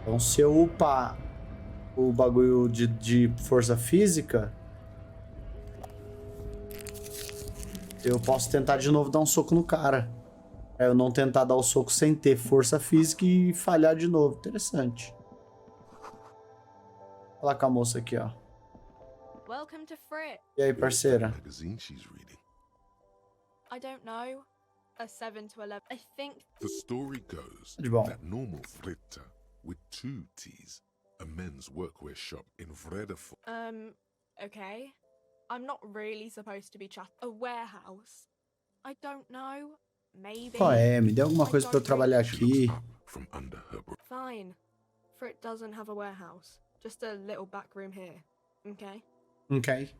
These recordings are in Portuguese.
Então se eu upar o bagulho de força física, eu posso tentar de novo dar um soco no cara. É eu não tentar dar o soco sem ter força física e falhar de novo. Interessante. Olha lá com a moça aqui, ó. E aí, parceira? I don't know. A 7 to 11. I think The story goes De bom. that normal Fritta with 2 T's, a men's workwear shop in Vredefort. Okay. I'm not really supposed to be a warehouse. I don't know. Maybe. Qual é? Me dê alguma coisa pra eu trabalhar aqui. From under her Fine. Frit doesn't have a warehouse. Just a little back room here. Okay? Ok.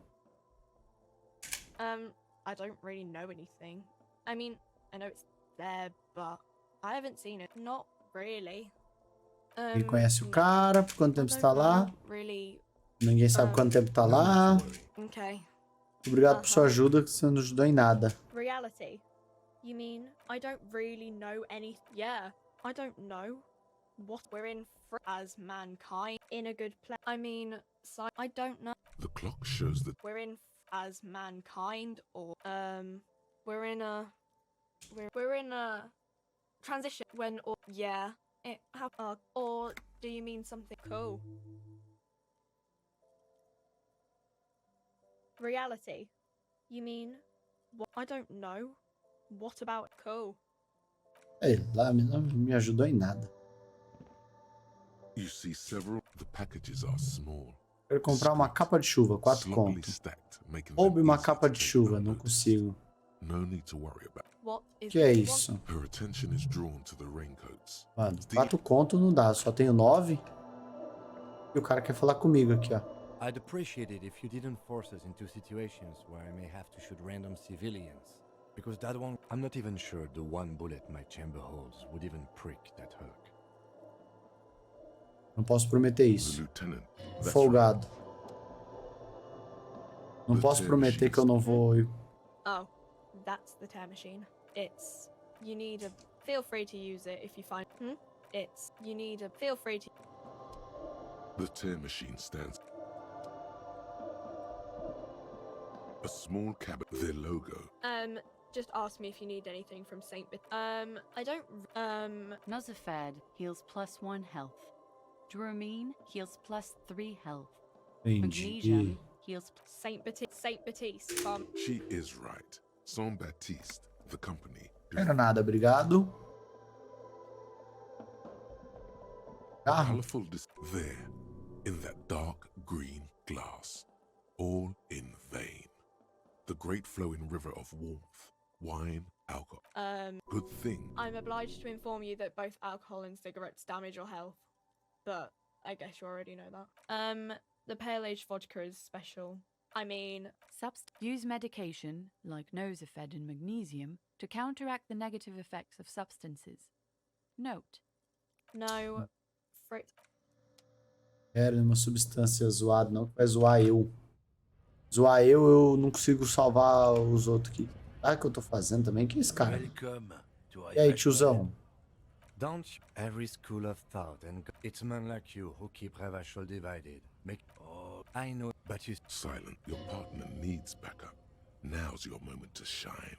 I don't really know anything. I mean, I know it's there, but I haven't seen it. Not really. Ele conhece o cara, por quanto tempo está lá? Really. Ninguém sabe quanto tempo tá lá. Okay. Obrigado por sua ajuda, que você não ajudou em nada. Reality. You mean I don't really know any? Yeah, I don't know what we're in for as mankind in a good place. I mean, so I don't know. The clock shows that We're in as mankind, or we're in a transition when, or yeah, it or do you mean something cool? Reality. You mean what? I don't know. What about cool? Ei, lá não me ajudou em nada. you see several. The packages are small. Quero comprar uma capa de chuva, 4 Sloppily conto. stacked, making Roube them uma easy capa to de take chuva, no não notice. consigo. No need to worry about. What is Que é what- isso? Her attention is drawn to the raincoats. Mano, 4 conto não dá, só tenho 9. E o cara quer falar comigo aqui, ó. I'd appreciate it if you didn't force us into situations where I may have to shoot random civilians. Because that one, I'm not even sure the one bullet my chamber holds would even prick that hook. Não posso prometer The isso. lieutenant. That's Folgado. Não The posso tear prometer que eu não vou. Oh, that's the tear machine. It's you need a. Feel free to use it if you find. It's you need a. Feel free to. The tear machine stands. A small cabin. Their logo. Just ask me if you need anything from Saint. I don't. Nosafad heals +1 health. Dramine heals +3 health. Entendi. Magnesium heals. Saint Baptiste from. She is right. Saint Baptiste, the company. Não nada, obrigado. Carro. Colorful there, in that dark green glass, all in vain. The great flowing river of warmth, wine, alcohol. Good thing. I'm obliged to inform you that both alcohol and cigarettes damage your health, but I guess you already know that. The pale age vodka is special. I mean, Use medication, like Nosafed and magnesium, to counteract the negative effects of substances. Note. no, Frit. Quero uma substância zoada, não que vai zoar eu. Zoar eu não consigo salvar os outros aqui. Ah, que eu tô fazendo também? Que é esse cara? E aí, tiozão? Don't every school of thought and it's men like you who keep Revachol divided. I know, but you Silent, your partner needs backup. Now's your moment to shine.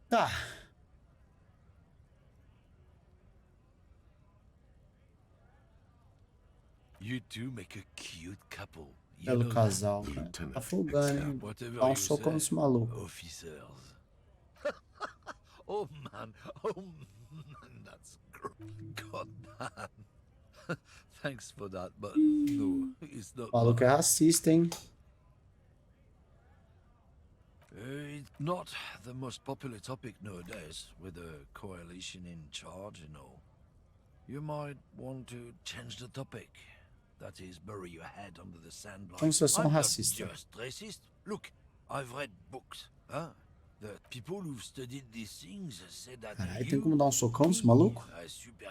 Tá. You two make a cute couple. You Belo know casal, The cara. lieutenant Tá folgando, hein? that? Whatever Dá um you soco say, nesse maluco. officers. Oh man, that's God man. Thanks for that, but no, it's not. O maluco é racista, hein? It's not the most popular topic nowadays, with the coalition in charge and all. You might want to change the topic. That is, bury your head under the sand like. Então vocês são I'm not racistas. just racist. Look, I've read books. Huh? The people who've studied these things say that. Caralho, tem como dar um socão nesse maluco?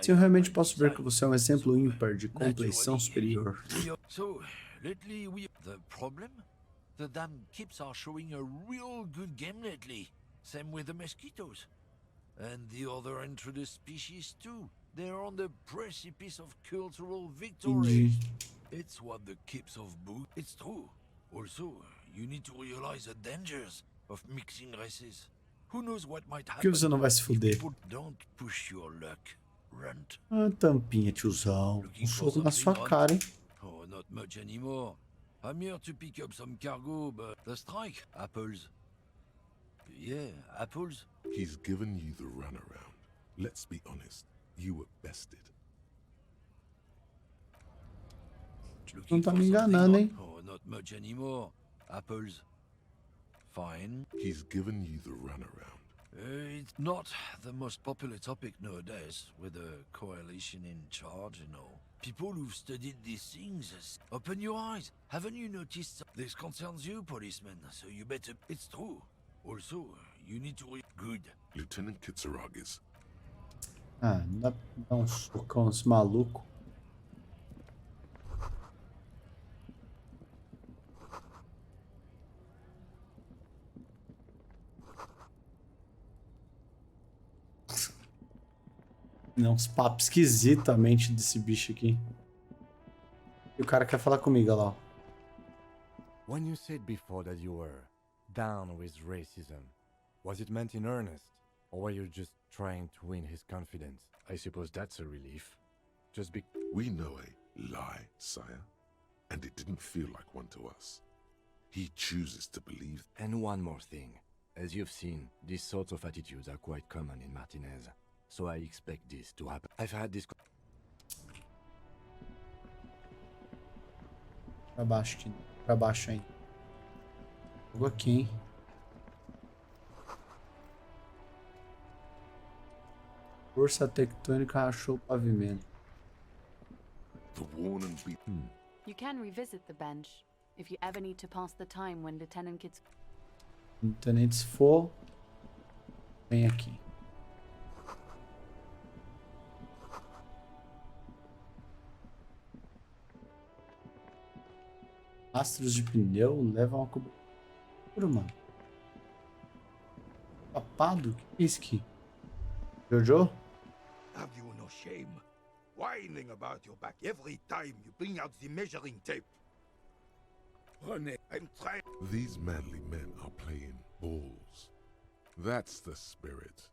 Se eu realmente posso ver que você é um exemplo ímpar de compleição superior. So, lately the problem? The damn kips are showing a real good game lately. Same with the mosquitoes. And the other introduced species too. They're on the precipice of cultural victory. Entendi. It's what the keeps of boot. It's true. Also, you need to realize the dangers of mixing races. Who knows what might Por que happen? você não vai se fuder? People don't push your luck. Runt. Ah, tampinha, tiozão. Um soco na sua cara, hein? Oh, not much anymore. I'm here to pick up some cargo, but the strike. Apples. Yeah, apples. He's given you the runaround. Let's be honest. You were bested. Não tá me enganando, hein? Oh, not much anymore. Apples. Fine. He's given you the runaround. It's not the most popular topic nowadays, with a coalition in charge, you know. People who've studied these things, open your eyes. Haven't you noticed? This concerns you, policeman, so you better... It's true. Also, you need to... Good. Lieutenant Kitsuragis. Ah, não dá pra dar um socão nesse maluco. Não, uns papos esquisitamente desse bicho aqui. E o cara quer falar comigo, olha lá. When you said before that you were down with racism, was it meant in earnest? Or were you just trying to win his confidence? I suppose that's a relief. Just be... We know a lie, sire, and it didn't feel like one to us. He chooses to believe. And one more thing. As you've seen, these sorts of attitudes are quite common in Martinez. So I expect this to happen. I've had this... Pra baixo ainda. Fogo aqui, hein? Força tectônica rachou o pavimento. The worn and beaten. You can revisit the bench if you ever need to pass the time when Lieutenant Kit's... Tenente, se for, vem aqui. Astros de pneu levam a cobertura, mano. Papado? O que é isso aqui? Jojo? Have you no shame? Whining about your back every time you bring out the measuring tape. René, I'm trying. These manly men are playing balls. That's the spirit.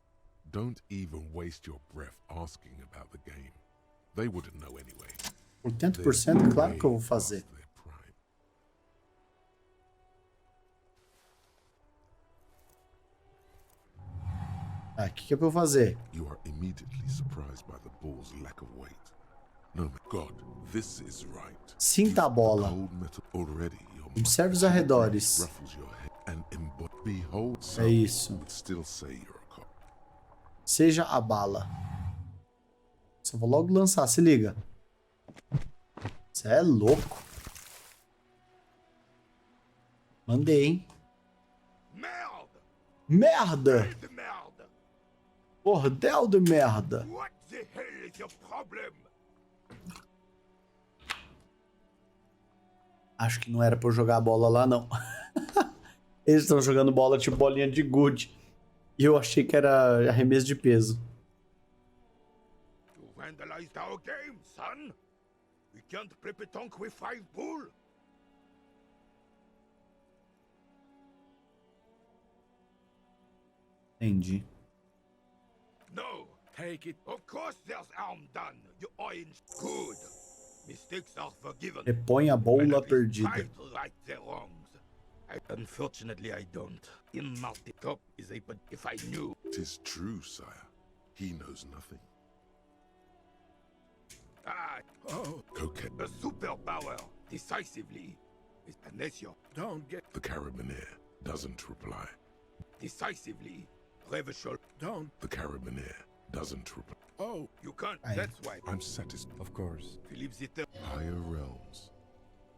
Don't even waste your breath asking about the game. They wouldn't know anyway. 80%? Claro que eu vou fazer. Ah, o que é pra eu fazer? You are immediately surprised by the ball's lack of weight. No, God, this is right. Sinta a bola. Cold metal already. Observe os arredores. Ruffles your head and behold, É isso. would still say you're a cop. Seja a bala. Só vou logo lançar, se liga. Você é louco. Mandei, hein? Merde! Merda! De merde! Bordel de merda. What the hell is your problem? Acho que não era pra eu jogar a bola lá, não. Eles estão jogando bola tipo bolinha de gude. E eu achei que era arremesso de peso. You vandalized our game, son. We can't play pétanque with 5 bull. Entendi. No, take it. Of course there's harm done. You orange. Good. Mistakes are forgiven. Repõe a bola perdida. Try to right their wrongs. Unfortunately, I don't. In Marty Cop is a but if I knew. 'Tis true, sire. He knows nothing. Coquette. A superpower, decisively. Unless you don't get The Carabinier doesn't reply. decisively. Revachol, don't. The Carabinier doesn't reply. Oh, you can't. Aye. That's why. I'm satisfied. Of course. Philippe Zitter. Higher realms.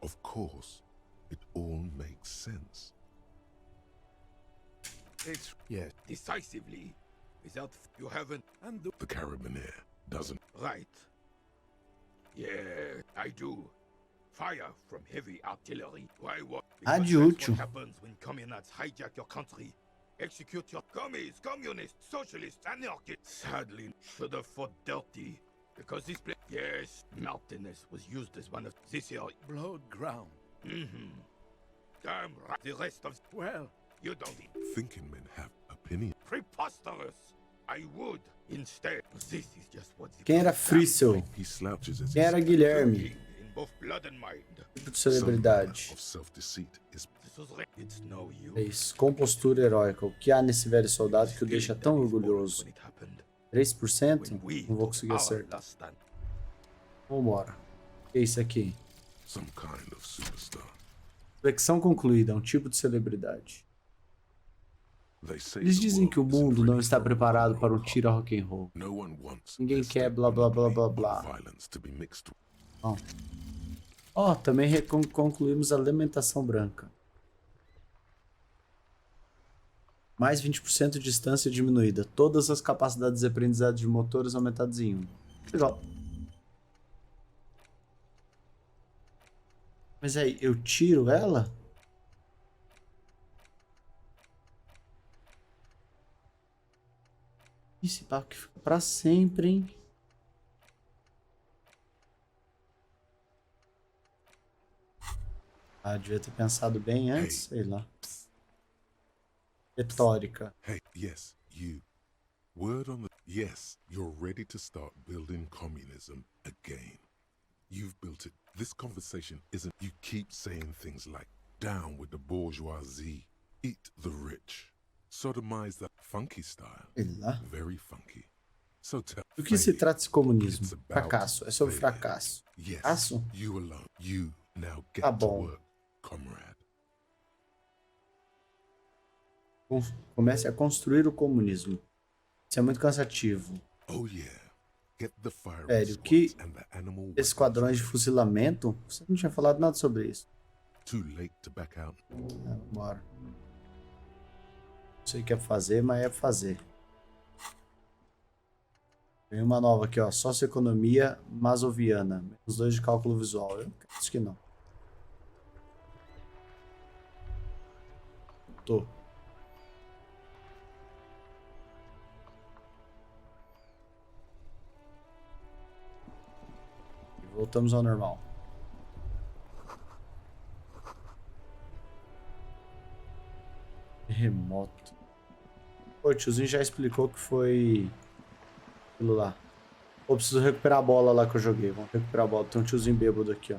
Of course, it all makes sense. It's Yes. decisively. Without you haven't undo. The Carabinier doesn't. Right. Yeah, I do. Fire from heavy artillery. Why what? Ah, Because de that's útil. what happens when communards hijack your country. Execute your commies, communists, socialists, anarchists. Sadly, should have fought dirty. Because this place, yes, mountainous was used as one of this here. Blood ground. Damn right. The rest of, well, you don't need. Thinking men have opinion. Preposterous. I would, instead. This is just what the Quem era Frissel? He slouches as Quem era Guilherme? in both blood and mind. Tipo de celebridade. of self-deceit is This was it's no use. É isso. Compostura heróica. O que há nesse velho soldado que o deixa tão orgulhoso? 3%? Não vou conseguir acertar. Vambora. O que é isso aqui? some kind of superstar. Reflexão concluída. Um tipo de celebridade. They say Eles the dizem que o world isn't mundo não ready está for preparado rock para um and tiro a rock and roll. roll. No one wants Ninguém their quer state blá blá blá blá monopoly blá. on violence to be mixed. Ó, também concluímos a alimentação branca. Mais 20% de distância diminuída. Todas as capacidades de aprendizado de motores aumentadas em 1. Legal. Mas aí, eu tiro ela? Esse papo que fica pra sempre, hein? Ah, devia ter pensado bem antes, sei lá. Retórica. Hey, yes, you. Word on the... Yes, you're ready to start building communism again. You've built it. This conversation isn't... You keep saying things like, down with the bourgeoisie, eat the rich, sodomize that funky style. Sei lá. Very funky. So tell Do que se trata esse comunismo? It's about Fracasso. É sobre failure. fracasso. Yes, Fracasso? you alone. You now get Tá to bom. work, comrade. Comece a construir o comunismo. Isso é muito cansativo. Oh yeah. Get the firing Sério, que squads and the animal esquadrões de weapons. fuzilamento? Você não tinha falado nada sobre isso. Too late to back out. Bora. Não sei o que é fazer, mas é fazer. Tem uma nova aqui, ó. Socioeconomia masoviana. Menos 2 de cálculo visual. Eu acho que não. Tô. E voltamos ao normal. Remoto. Pô, o tiozinho já explicou que foi aquilo lá. Pô, preciso recuperar a bola lá que eu joguei. Vamos recuperar a bola. Tem um tiozinho bêbado aqui, ó.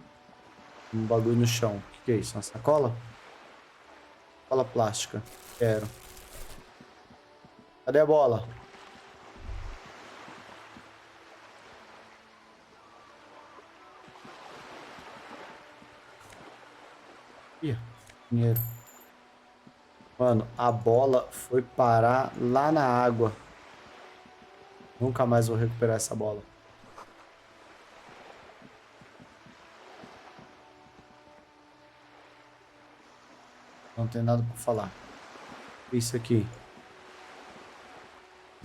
Um bagulho no chão. O que é isso? Uma sacola? Sacola plástica. Quero. Cadê a bola? Ih, dinheiro. Mano, a bola foi parar lá na água. Nunca mais vou recuperar essa bola. Não tem nada pra falar. Isso aqui.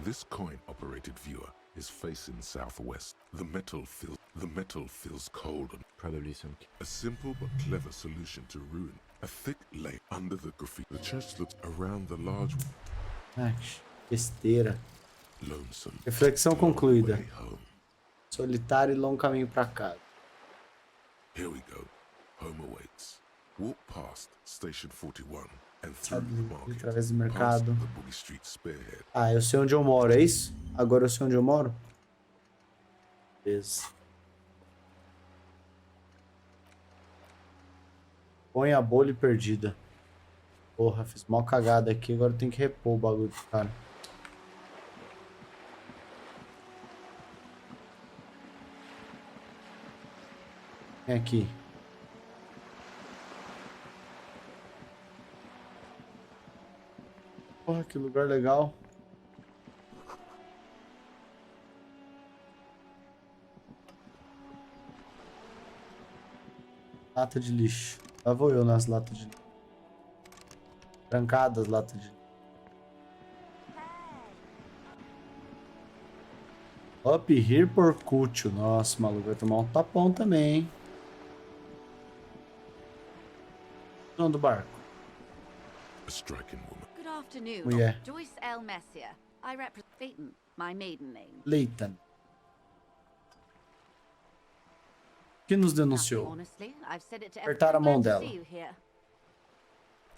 This coin-operated viewer is facing southwest. The metal feels cold and Probably some. a simple but clever solution to ruin. A thick layer under the graffiti. The church looks around the large Ai, besteira. lonesome. Reflexão long concluída. way home. Solitário e longo caminho pra casa. Here we go. Home awaits. Walk past Station 41 and through Sabe, the market. através do Past mercado. the Boogie Street Spearhead. Ah, eu sei onde eu moro, é isso? Agora eu sei onde eu moro? Beleza. Põe a bolha perdida. Porra, fiz mal cagada aqui, agora tem que repor o bagulho do cara. Vem aqui. Porra, que lugar legal. Lata de lixo. Lá vou eu nas latas de lixo. Trancadas latas de lixo. Up here por Cúcio. Nossa, maluco, vai tomar um tapão também, hein? Não do barco. A striking woman. Good afternoon. Mulher. Joyce L. Messier. I represent Leighton, my maiden name. Leighton. Que nos Nothing, denunciou? honestly. I've said it to Apertar a everyone. mão Glad to dela. see you here.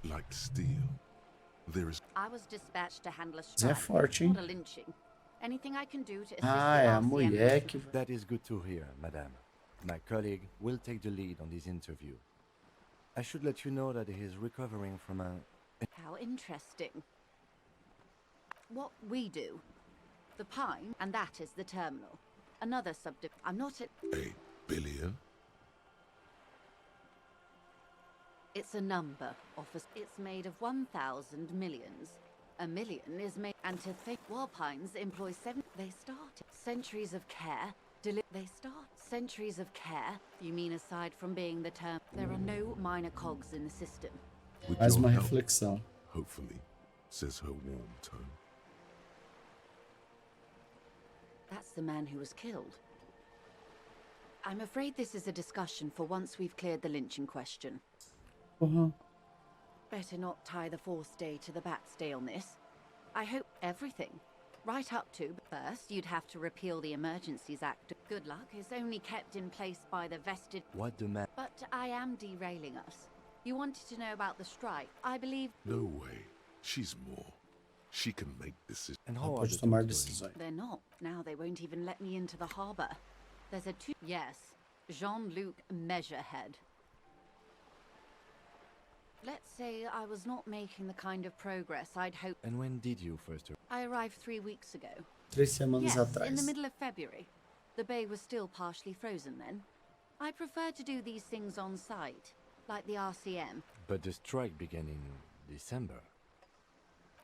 Like steel, there is I was dispatched to handle a Zé é strike, forte, hein? not a lynching. Anything I can do to assist Ah, the é a RCM mulher que... That is good to hear, madame. My colleague will take the lead on this interview. I should let you know that he is recovering from a... How interesting. What we do, the Pine, and that is the terminal. Another I'm not a... a billion. It's a number, office. It's made of 1,000 millions. A million is made, and to think Warpines employ they started centuries of care. They start centuries of care. You mean aside from being the term, there are no minor cogs in the system. With Mais your uma help, reflexão. hopefully, says her warm tone. That's the man who was killed. I'm afraid this is a discussion for once we've cleared the lynching question. Uhum. Better not tie the fourth day to the bat's day on this. I hope everything. Right up to, first, you'd have to repeal the Emergencies Act. Good luck is only kept in place by the vested... What the man... But I am derailing us. You wanted to know about the strike. I believe... No way. She's more. She can make decisions. And Ela how are pode the tomar talks going? decisões. They're not. Now they won't even let me into the harbour. There's a Yes. Jean-Luc Measurehead. Let's say I was not making the kind of progress I'd hoped. And when did you first... I arrived 3 weeks ago. 3 semanas Yes, atrás. in the middle of February. The bay was still partially frozen then. I prefer to do these things on site, like the RCM. But the strike began in December.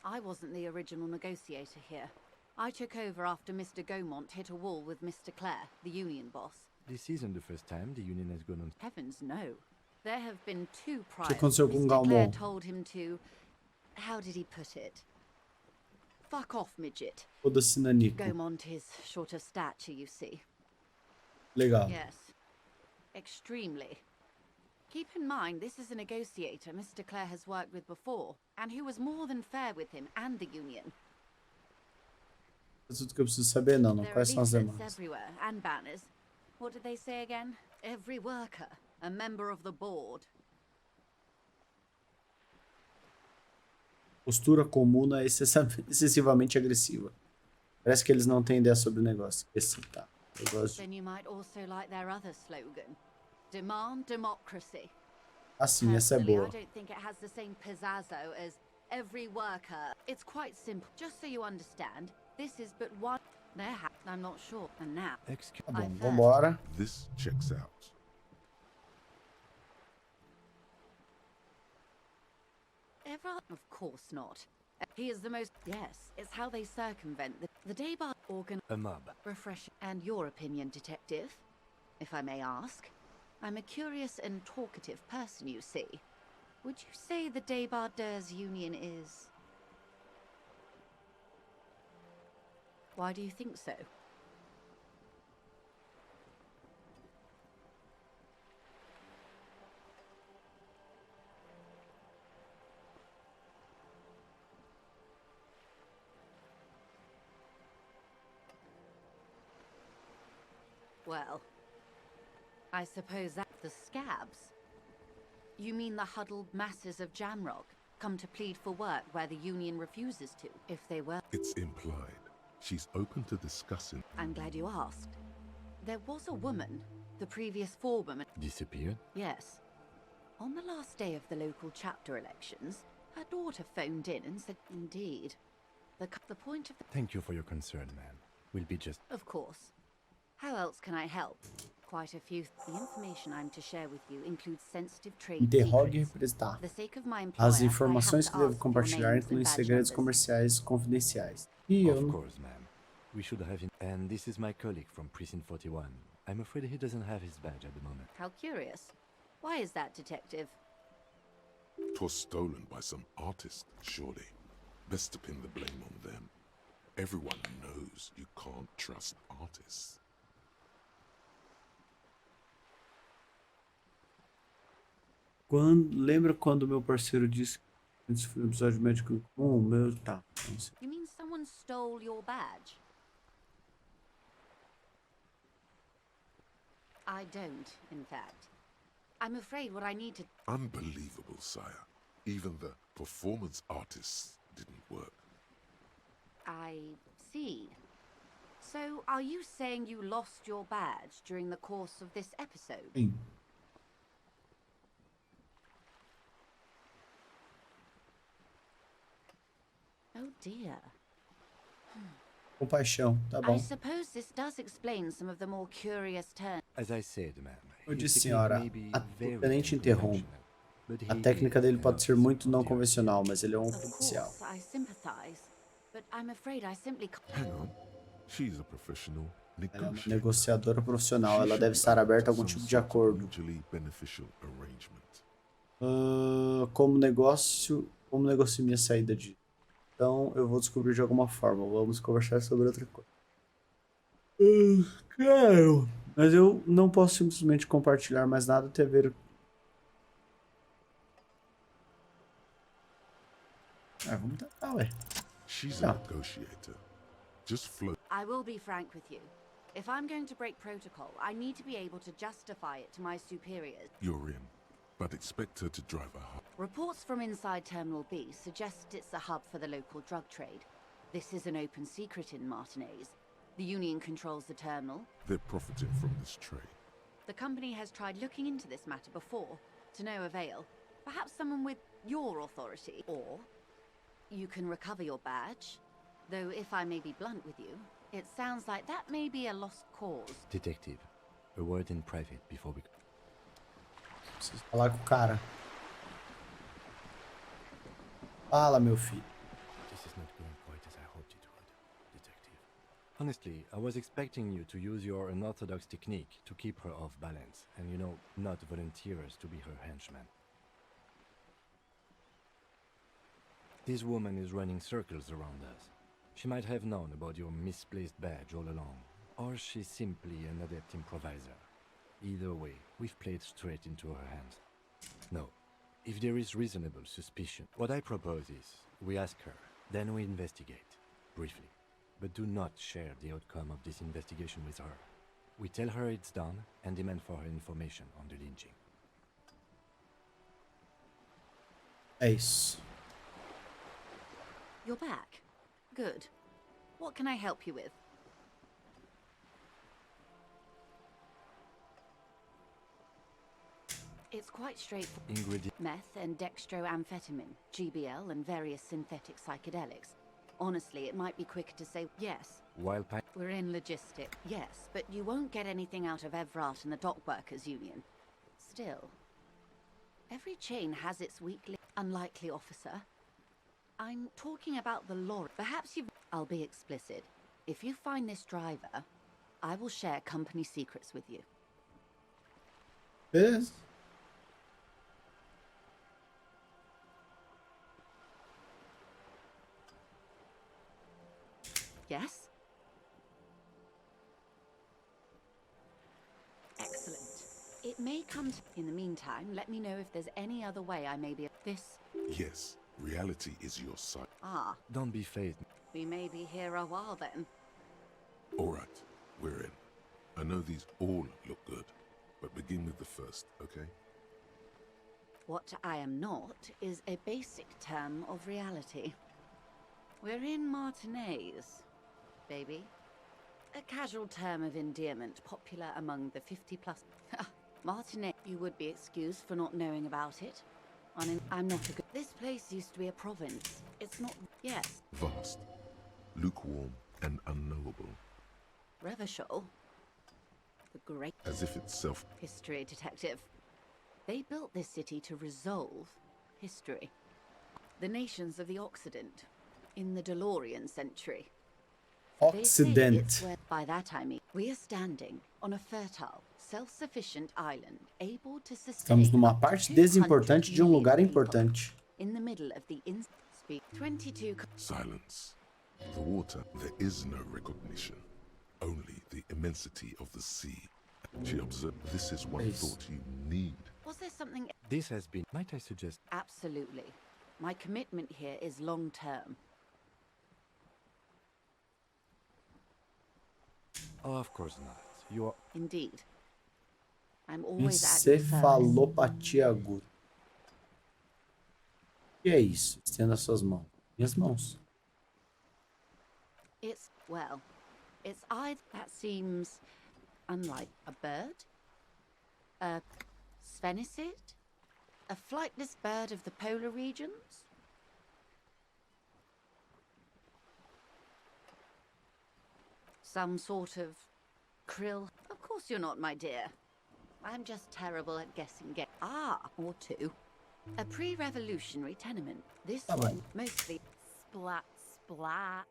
I wasn't the original negotiator here. I took over after Mr. Gaumont hit a wall with Mr. Clare, the union boss. This isn't the first time the union has gone on... Heavens, no. There have been 2 prior. aconteceu com Mr. Clare Gaumont? told him to... How did he put it? Fuck off, midget. Foda-se, Nanico. Gaumont is short of stature, you see. Legal. Yes. Extremely. Keep in mind, this is a negotiator Mr. Clare has worked with before, and who was more than fair with him and the union. É tudo que eu preciso saber, não. There are Quais são as leaflets demandas? everywhere, and banners. What did they say again? Every worker, a member of the board. Postura comuna é excessivamente agressiva. Parece que eles não têm ideia sobre o negócio. Esse tá. Eu gosto. Then you might also like their other slogan. Demand democracy. Assim, essa é Personally, boa. I don't think it has the same pizzazzo as every worker. It's quite simple. Just so you understand, this is but one. I'm not sure. And now, Excuse... Tá bom, I've vambora. This checks out. ever? Of course not. He is the most. Yes, it's how they circumvent the day bar organ. A mob. Refreshing. And your opinion, detective, if I may ask? I'm a curious and talkative person, you see. Would you say the Débardeurs Union is... Why do you think so? Well, I suppose that's the scabs. You mean the huddled masses of Jamrock come to plead for work where the union refuses to, if they were? It's implied. She's open to discussing. I'm glad you asked. There was a woman, the previous forewoman. Disappeared? Yes. On the last day of the local chapter elections, her daughter phoned in and said, indeed. The point of the... Thank you for your concern, ma'am. We'll be just... Of course. How else can I help? Quite a few. The information I'm to share with you includes sensitive trade Interrogue e secrets. representar. For the sake of my employer, As I have informações to que devo ask for your compartilhar names and incluem badge segredos numbers. comerciais confidenciais. E eu Of não... course, ma'am. We should have him. And this is my colleague from Precinct 41. I'm afraid he doesn't have his badge at the moment. How curious. Why is that, detective? 'Twas stolen by some artist, surely. Best to pin the blame on them. Everyone knows you can't trust artists. Lembra quando meu parceiro disse que Esse foi um episódio médico comum, meu. Tá. You mean someone stole your badge? I don't, in fact. I'm afraid what I need to... Unbelievable, sire. Even the performance artists didn't work. I see. So, are you saying you lost your badge during the course of this episode? Sim. Oh dear. Compaixão, tá I bom. suppose this does explain some of the more curious turns. As I said, ma'am, Eu his disse, technique senhora, may be o very tenente interrompe. unconventional, but A he técnica is dele an pode ser muito officer não of the convencional, mas ele é um Of policial. course, I sympathize, but I'm afraid I simply can't. Hang on. She's a professional Ela é uma negotiator. negociadora profissional. She Ela should deve be estar open aberta to a algum some tipo de sort of acordo. mutually beneficial arrangement. Como negocio minha saída de... Então, eu vou descobrir de alguma forma. Vamos conversar sobre outra coisa. Claro. Mas eu não posso simplesmente compartilhar mais nada até ver... vamos tentar, ué. She's Yeah. a negotiator. Just float. I will be frank with you. If I'm going to break protocol, I need to be able to justify it to my superiors. You're in, but expect her to drive a hub. Reports from inside Terminal B suggest it's a hub for the local drug trade. This is an open secret in Martinez. The Union controls the terminal. They're profiting from this trade. The company has tried looking into this matter before, to no avail. Perhaps someone with your authority. Or you can recover your badge. Though if I may be blunt with you, it sounds like that may be a lost cause. Detective, a word in private before we... Preciso falar com o cara. Fala, meu filho. This is not going quite as I hoped it would, Detective. Honestly, I was expecting you to use your unorthodox technique to keep her off balance, and you know, not volunteer us to be her henchman. This woman is running circles around us. She might have known about your misplaced badge all along, or she's simply an adept improviser. Either way, we've played straight into her hands. No, if there is reasonable suspicion, what I propose is we ask her, then we investigate, briefly. But do not share the outcome of this investigation with her. We tell her it's done and demand for her information on the lynching. É isso. You're back. Good. What can I help you with? It's quite straightforward. Ingredient. Meth and dextroamphetamine, GBL, and various synthetic psychedelics. Honestly, it might be quicker to say yes. Wild pipe. We're in logistic, yes, but you won't get anything out of Evrat and the Dock Workers Union. Still, every chain has its weakly unlikely officer. I'm talking about the lorry. Perhaps you've... I'll be explicit. If you find this driver, I will share company secrets with you. Beleza. Yes? Excellent. It may come to... In the meantime, let me know if there's any other way I may be... This... Yes, reality is your side. Ah, Don't be phased. we may be here a while then. All right, we're in. I know these all look good, but begin with the first, okay? What I am not is a basic term of reality. We're in Martinez, baby. A casual term of endearment popular among the 50-plus... Martinez, you would be excused for not knowing about it. I'm not a good... This place used to be a province. It's not... Yes. Vast, lukewarm, and unknowable, Revachol. The great as if it's self... history detective. They built this city to resolve history. The nations of the Occident, in the DeLorean century. They say Occident. it's where, by that I mean, we are standing on a fertile, self-sufficient island, able to sustain Estamos numa up to parte 200 desimportante de um million lugar people. importante. In the middle of the speak 22 Silence. The water, there is no recognition. Only the immensity of the sea. She observed, this is one Yes. thought you need. Was there something... This has been... Might I suggest... Absolutely. My commitment here is long-term. Oh, of course not. You are... Indeed. I'm always at your service. Encefalopatia aguda. O que é isso? Estenda suas mãos. Minhas mãos. It's, well, it's either that seems unlike a bird, a sphenicid, a flightless bird of the polar regions. Some sort of krill. Of course you're not, my dear. I'm just terrible at guessing. Or two. A pre-revolutionary tenement. This one, mostly splat, splat.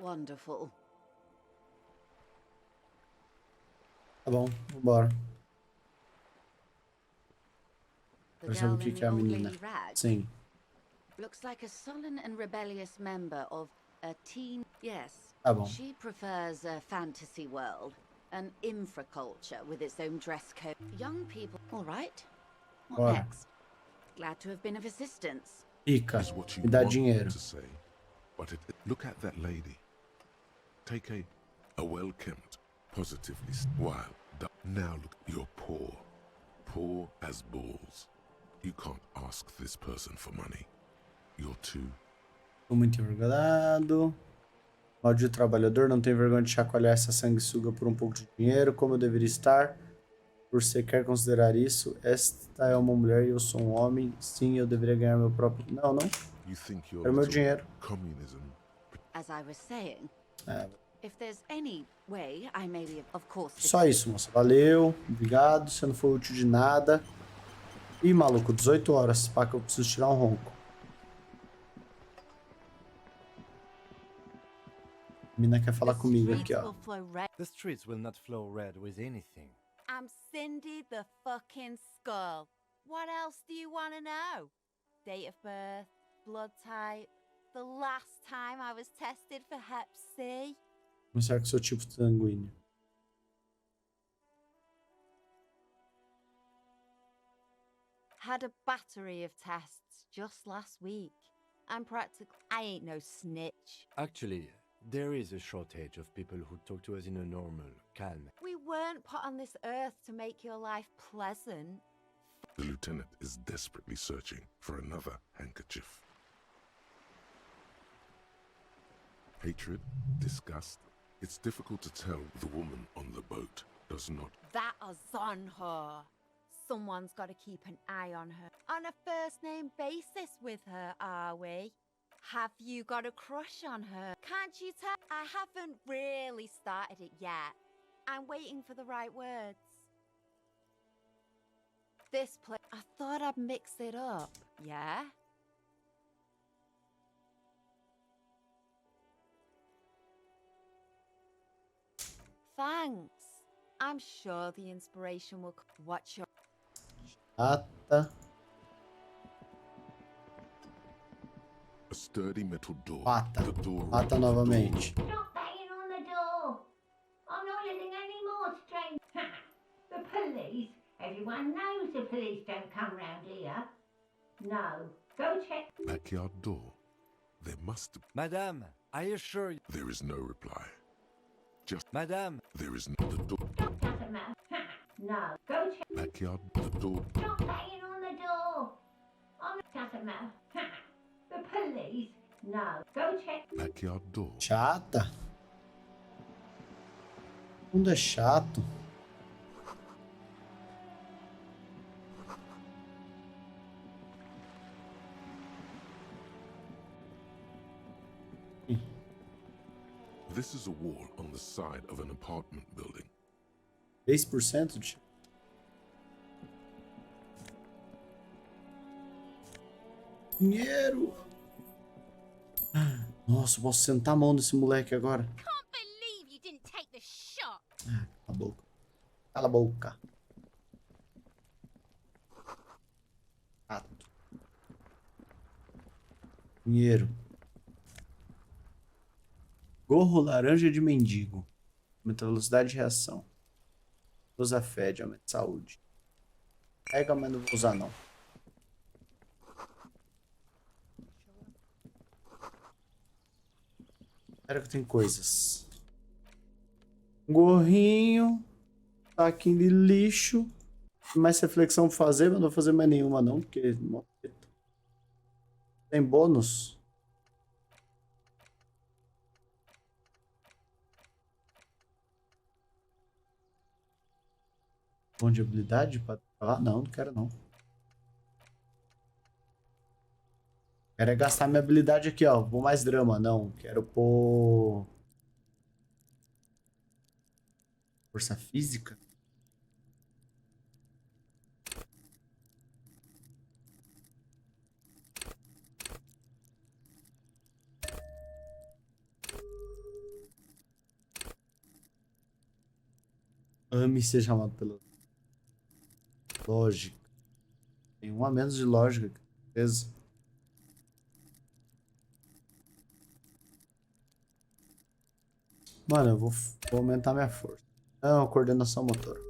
Wonderful. Tá bom, vambora. The Quero saber o girl que in que the é a old menina. lady rag. Sim. Looks like a sullen and rebellious member of a teen... Yes. Tá bom. She prefers a fantasy world, an infraculture with its own dress code. Young people... All right. What Bora. next? Glad to have been of assistance. Rica, Is what you me dá want dinheiro. to say, but look at that lady. Take a well-kept, positively wild. Now look, you're poor as balls. You can't ask this person for money. You're too. Tô muito envergonhado. Maldito trabalhador, não tem vergonha de chacoalhar essa sanguessuga por um pouco de dinheiro, como eu deveria estar. Você quer considerar isso? Esta é uma mulher e eu sou um homem. Sim, eu deveria ganhar meu próprio... Não. Quero meu dinheiro. Communism. As I was saying, É, if there's any way I may be... Of course... só isso, moça. Valeu. Obrigado. Você não foi útil de nada. Ih, maluco, 18 horas. Pá, que eu preciso tirar um ronco. A mina quer falar comigo aqui, ó. The streets will not flow red with anything. I'm Cindy the fucking Skull. What else do you want to know? Date of birth, blood type, the last time I was tested for Hep C. Mostrar que sou tipo sanguíneo. Had a battery of tests just last week. I'm practically... I ain't no snitch. Actually, there is a shortage of people who talk to us in a normal, calm. We weren't put on this earth to make your life pleasant. The lieutenant is desperately searching for another handkerchief. Hatred, disgust. It's difficult to tell the woman on the boat does not. That is on her. Someone's got to keep an eye on her. On a first-name basis with her, are we? Have you got a crush on her? Can't you tell? I haven't really started it yet. I'm waiting for the right words. This place... I thought I'd mix it up, yeah? Thanks. I'm sure the inspiration will... Watch your... Chata. A sturdy metal door. Pata. The door. Pata novamente. Stop banging on the door. I'm not letting any more strange... The police? Everyone knows the police don't come round here. No. Go check... Backyard door. There must... Madame, I assure you... There is no reply. Just... Madame! There is no... The door... Stop, doesn't matter. No. Go check... Backyard... The door... Stop banging on the door. Doesn't matter. The police? No. Go check... Backyard door. Chata. O mundo é chato. This is a wall on the side of an apartment building. 10% de... Dinheiro. Nossa, eu posso sentar a mão nesse moleque agora. Can't believe you didn't take the shot. Cala a boca. Cala a boca. Rato. Dinheiro. Gorro laranja de mendigo. Aumenta a velocidade de reação. Usa fé, aumenta de saúde. Pega, mas não vou usar não. Espera que tem coisas. Gorrinho. Saquinho de lixo. Mais reflexão pra fazer, mas não vou fazer mais nenhuma não, porque... Tem bônus. Bom de habilidade pra falar? Não, não quero não. Quero é gastar minha habilidade aqui, ó. Vou mais drama, não. Quero pôr... Força física? Ame ser chamado pela lógica. Tem um a menos de lógica, com certeza. Mano, eu vou aumentar minha força. Não, coordenação motora.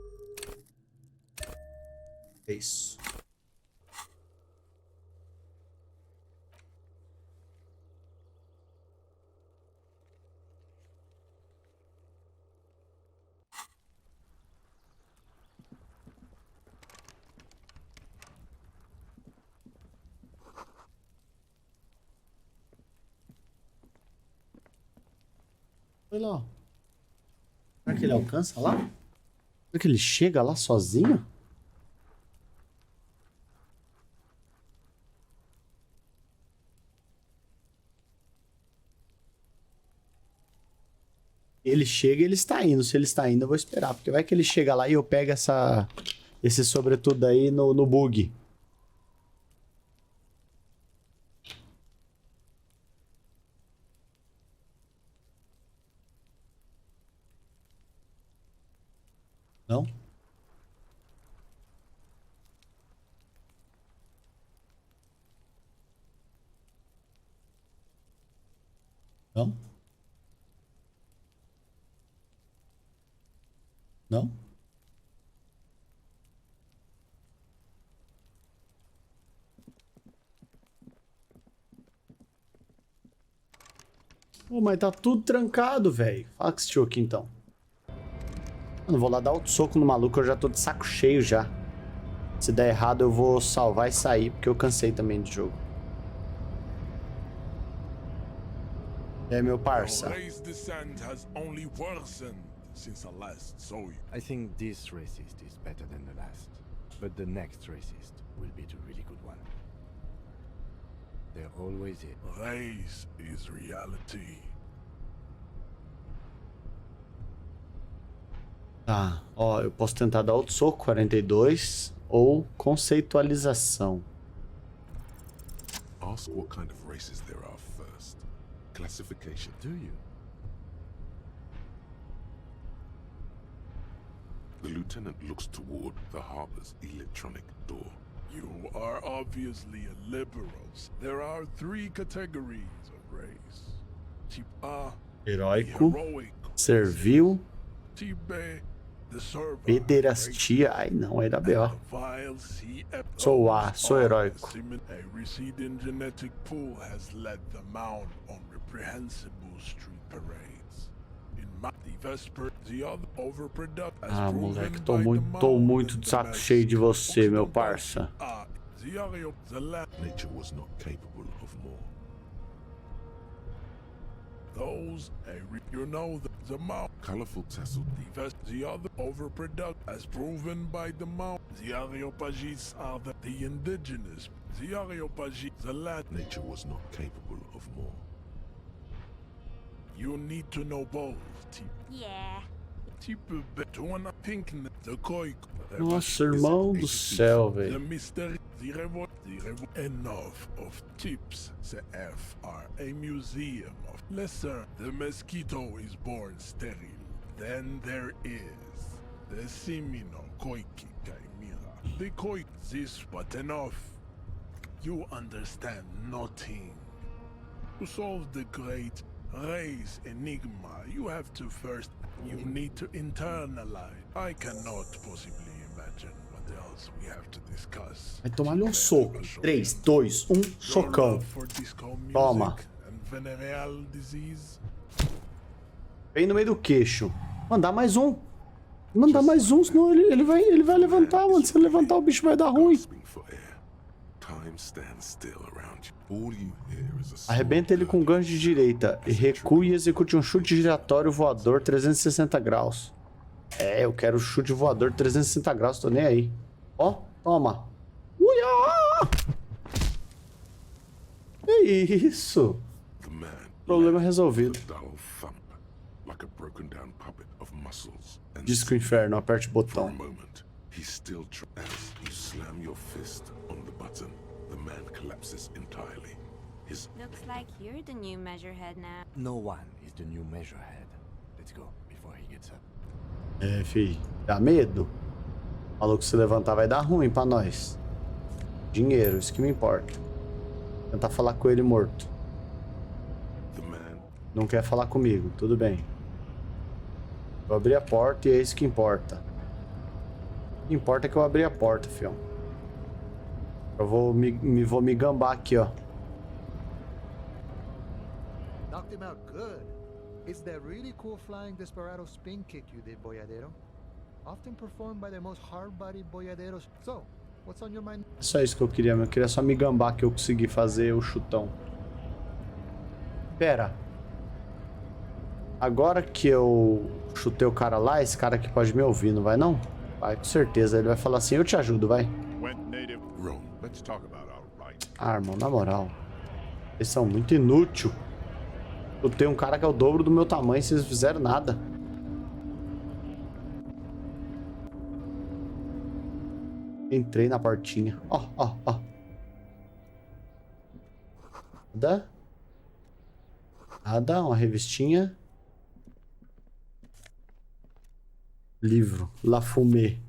É isso. Olha lá. Será que ele alcança lá? Será que ele chega lá sozinho? Ele chega e ele está indo. Se ele está indo, eu vou esperar. Porque vai que ele chega lá e eu pego esse sobretudo aí no bug. Não? Não? Não? Pô, mas tá tudo trancado, velho. Fala com esse tio aqui, então. Eu não vou lá dar outro soco no maluco, eu já tô de saco cheio já. Se der errado, eu vou salvar e sair, porque eu cansei também do jogo. E aí, meu parça? I think this racist is better than the last, but the next racist will be the really good one. There always is. Race is reality. Tá, ó, eu posso tentar dar outro soco, 42, ou conceitualização. Ask what kind of races there are first. Classification. Do you? The lieutenant looks toward the harbor's electronic door. You are obviously a liberals. There are 3 categories of race. Type A, Heróico, heroic. servil, Type B, the servant. pederastia. Ai, não, é da BO. Sou A, sou heróico. A receding genetic pool has led them out on reprehensible street parades. In the Vesper, the other overproduct as Ah, moleque, tô proven muito de saco cheio de você, meu parça. Nature was not capable of more. Those, you know, the mount. Colorful tassel. The other overproduct as proven by the mount. The Areopagites are the indigenous. The Areopagi, the land. Nature was not capable of more. You need to know both. Yeah. Tipo, but when I think the koi. Nossa, irmão do céu, The velho. mystery, the revolt, enough of tips. The F are a museum of lesser. The mosquito is born sterile. Then there is the Simino Koiki Kaimira. The koi this but enough. You understand nothing. To solve the great Race enigma. You have to first. You need to internalize. I cannot possibly imagine what else we have to discuss. Vai tomar-lhe um soco. 3, 2, 1, socão. Toma. Bem no meio do queixo. Mandar mais um. Mandar mais um, senão ele vai levantar, mano. Se ele levantar, o bicho vai dar ruim. Arrebenta ele com gancho de direita. E recue e execute um chute giratório voador 360 graus. É, eu quero chute voador 360 graus, tô nem aí. Ó, toma. Uia! Que isso? Problema resolvido. Diz que o inferno, aperte o botão. Looks like you're the new measurehead now. No one is the new measurehead. Let's go before he gets up. É, fi, dá medo? Falou que se levantar vai dar ruim pra nós. Dinheiro, isso que me importa. Tentar falar com ele morto. Não quer falar comigo, tudo bem. Eu abri a porta e é isso que importa. O que importa é que eu abri a porta, fião. Eu vou me gambar aqui, ó. Knocked him out good. It's that really cool flying desperado spin kick you did, boiadero. Often performed by the most hard-bodied boiaderos. So, what's on your mind? É só isso que eu queria, meu. Eu queria só me gambar que eu consegui fazer o chutão. Pera. Agora que eu chutei o cara lá, esse cara aqui pode me ouvir, não vai não? Vai, com certeza. Ele vai falar assim, eu te ajudo, vai. Ah, irmão, na moral. Eles são muito inúteis. Eu tenho um cara que é o dobro do meu tamanho e vocês não fizeram nada. Entrei na portinha. Ó, ó, ó. Nada. Nada, uma revistinha. Livro. La Fumée.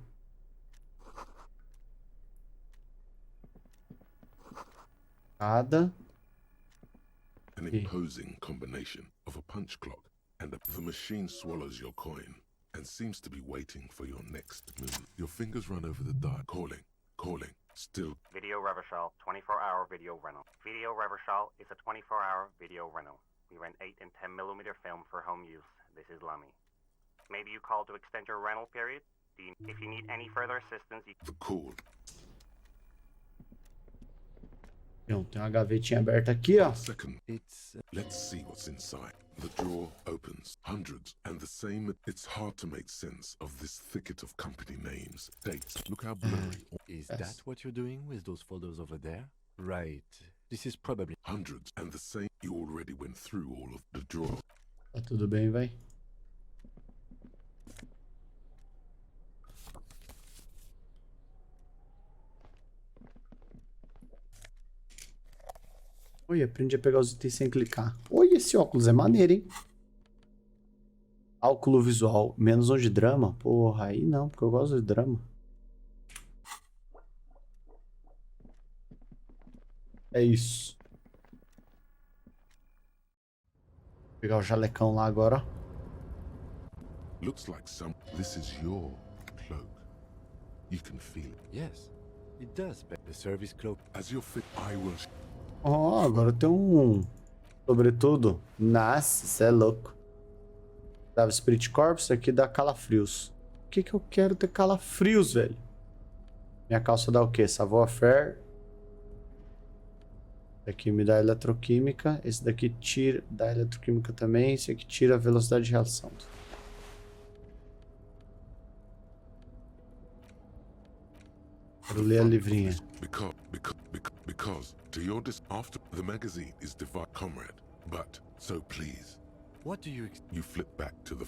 Nada. An imposing combination of a punch clock and the machine swallows your coin and seems to be waiting for your next move. Your fingers run over the dial. Calling, still. Video Reversal, 24-hour video rental. Video Reversal is a 24-hour video rental. We rent 8 and 10mm film for home use. This is Lummy. Maybe you call to extend your rental period? If you need any further assistance, you... The call. Tem uma gavetinha aberta aqui, ó. Let's see what's inside. The drawer opens. Hundreds and the same. It's hard to make sense of this thicket of company names. Dates. Look how blurry. Is that what you're doing with those folders over there? Right. This is probably hundreds and the same. You already went through all of the drawer. Tá tudo bem, vai. Oi, aprendi a pegar os itens sem clicar. Oi, esse óculos é maneiro, hein? Cálculo visual, menos um de drama? Porra, aí não, porque eu gosto de drama. É isso. Vou pegar o jalecão lá agora. Looks like this is your cloak. You can feel it. Yes, it does. The service cloak. As your fit, I will. Oh, agora tem um sobretudo. Nossa, isso é louco. Dava Spirit Corpse, aqui dá calafrios. Por que eu quero ter calafrios, velho? Minha calça dá o quê? Savoir-faire. Esse aqui me dá eletroquímica. Esse daqui tira, dá eletroquímica também. Esse aqui tira a velocidade de reação. Quero ler a livrinha. Because to your after the magazine is divided, comrade. But so please. What do you? You flip back to the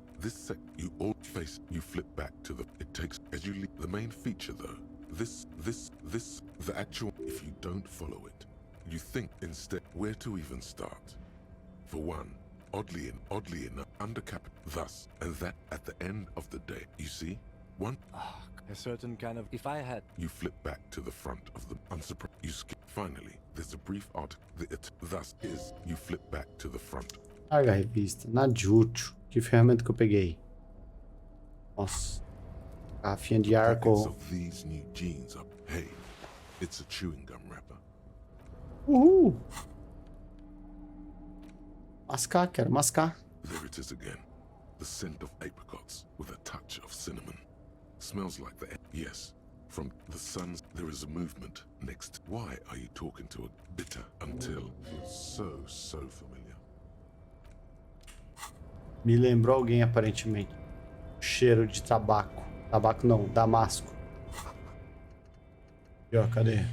you all face. You flip back to the. It takes as you leave the main feature though. This the actual. If you don't follow it, you think instead where to even start. For one, oddly enough, undercap. Thus and that at the end of the day, you see. One a certain kind of if I had you flip back to the front of the unsurprised you skip finally there's a brief article thus is you flip back to the front Larga a revista. Najutsu. Que ferramenta que eu peguei? Nossa. Garrafinha de arco. Hey, it's a chewing gum wrapper. Uhul. Mascar, quero mascar. There it is again. The scent of apricots with a touch of cinnamon. Smells like the... Yes. From the suns, there is a movement. Next, why are you talking to a bitter until feels so familiar? Me lembrou alguém, aparentemente. Cheiro de tabaco. Tabaco não, damasco. E ó, cadê?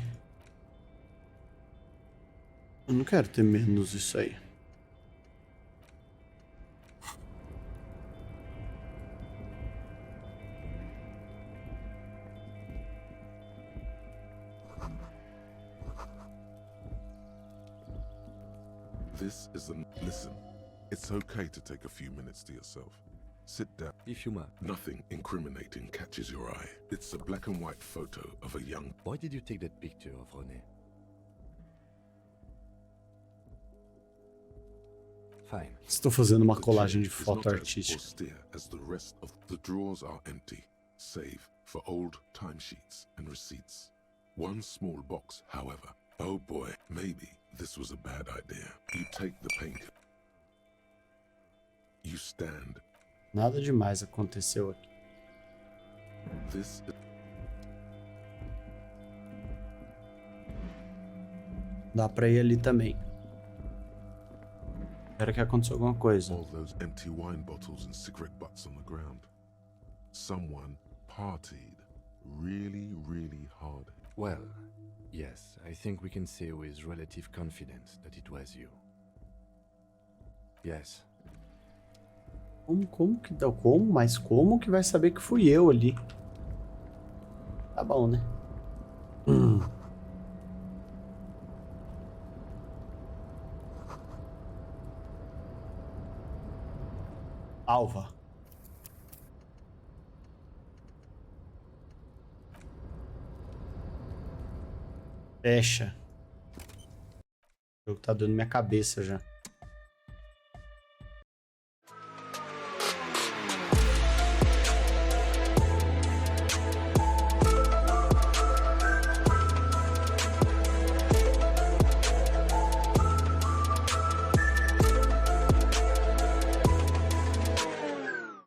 Eu não quero ter menos isso aí. This is the... Listen, it's okay to take a few minutes to yourself. Sit down. If you must. Nothing incriminating catches your eye. It's a black and white photo of a young... Why did you take that picture of René? Fine. Estou fazendo uma colagem de foto artística. As the rest of the drawers are empty, save for old timesheets and receipts. One small box, however. Oh boy, maybe this was a bad idea. You take the painkiller. You stand. Nada demais aconteceu aqui. This is... Dá pra ir ali também. Espero que aconteceu alguma coisa. All those empty wine bottles and cigarette butts on the ground. Someone partied really hard. Well, yes, I think we can say with relative confidence that it was you. Yes. Como que dá? Como? Mas como que vai saber que fui eu ali? Tá bom, né? Alva. Fecha. O jogo tá dando minha cabeça já.